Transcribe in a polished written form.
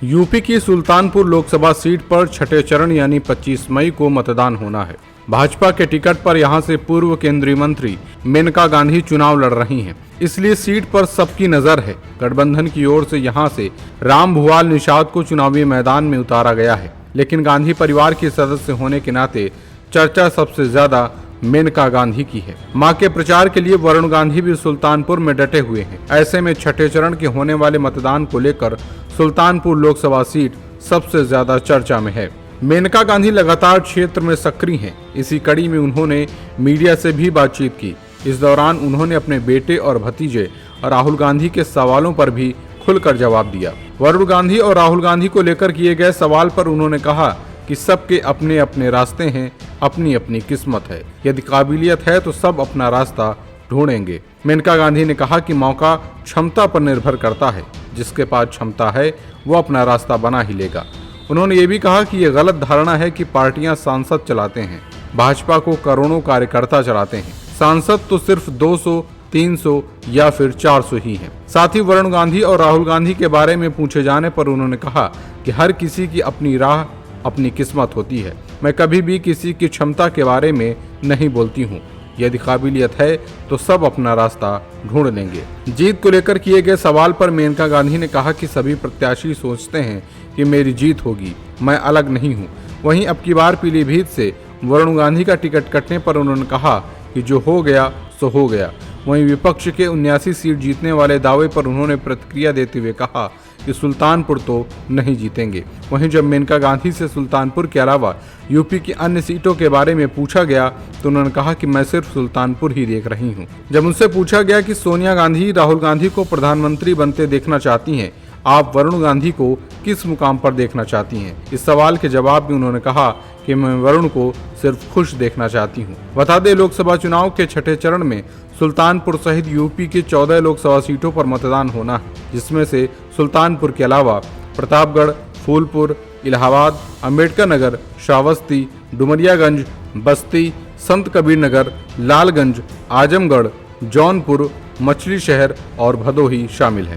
UP की Sultanpur Lok Sabha seat पर छठे चरण यानी 25 मई को मतदान होना है। भाजपा के टिकट पर यहां से पूर्व केंद्रीय मंत्री मेनका गांधी चुनाव लड़ रही हैं, इसलिए सीट पर सबकी नजर है। गठबंधन की ओर से यहां से राम भुवाल निषाद को चुनावी मैदान में उतारा गया है, लेकिन गांधी परिवार के सदस्य होने के नाते चर्चा सबसे ज्यादा मेनका गांधी की है। मां के प्रचार के लिए वरुण गांधी भी सुल्तानपुर में डटे हुए हैं। ऐसे में छठे चरण के होने वाले मतदान को लेकर सुल्तानपुर लोकसभा सीट सबसे ज्यादा चर्चा में है। मेनका गांधी लगातार क्षेत्र में सक्रिय हैं। इसी कड़ी में उन्होंने मीडिया से भी बातचीत की। इस दौरान उन्होंने अपने बेटे और भतीजे और राहुल गांधी के सवालों पर भी खुलकर जवाब दिया। वरुण गांधी और राहुल गांधी को लेकर किए गए सवाल पर उन्होंने कहा कि सबके अपने अपने रास्ते हैं, अपनी अपनी किस्मत है। यदि काबिलियत है तो सब अपना रास्ता ढूंढेंगे। मेनका गांधी ने कहा कि मौका क्षमता पर निर्भर करता है, जिसके पास क्षमता है वो अपना रास्ता बना ही लेगा। उन्होंने ये भी कहा कि ये गलत धारणा है कि पार्टियां सांसद चलाते हैं। भाजपा को करोड़ों कार्यकर्ता चलाते हैं, सांसद तो सिर्फ 200, 300 या फिर 400 ही हैं। साथ ही वरुण गांधी और राहुल गांधी के बारे में पूछे जाने पर उन्होंने कहा कि हर किसी की अपनी राह, अपनी किस्मत होती है। मैं कभी भी किसी की क्षमता के बारे में नहीं बोलती हूँ। यदि काबिलियत है तो सब अपना रास्ता ढूंढ लेंगे। जीत को लेकर किए गए सवाल पर मेनका गांधी ने कहा कि सभी प्रत्याशी सोचते हैं कि मेरी जीत होगी, मैं अलग नहीं हूँ। वहीं अब की बार पीलीभीत से वरुण गांधी का टिकट कटने पर उन्होंने कहा कि जो हो गया सो हो गया। वहीं विपक्ष के 79 सीट जीतने वाले दावे पर उन्होंने प्रतिक्रिया देते हुए कहा कि सुल्तानपुर तो नहीं जीतेंगे। वहीं जब मेनका गांधी से सुल्तानपुर के अलावा यूपी की अन्य सीटों के बारे में पूछा गया तो उन्होंने कहा कि मैं सिर्फ सुल्तानपुर ही देख रही हूं। जब उनसे पूछा गया कि सोनिया गांधी राहुल गांधी को प्रधानमंत्री बनते देखना चाहती हैं, आप वरुण गांधी को किस मुकाम पर देखना चाहती हैं? इस सवाल के जवाब में उन्होंने कहा कि मैं वरुण को सिर्फ खुश देखना चाहती हूं। बता दें, लोकसभा चुनाव के छठे चरण में सुल्तानपुर सहित यूपी के 14 लोकसभा सीटों पर मतदान होना है, जिसमें से सुल्तानपुर के अलावा प्रतापगढ़, फूलपुर, इलाहाबाद, अंबेडकर नगर, श्रावस्ती, डुमरियागंज, बस्ती, संत कबीर नगर, लालगंज, आजमगढ़, जौनपुर, मछली शहर और भदोही शामिल हैं।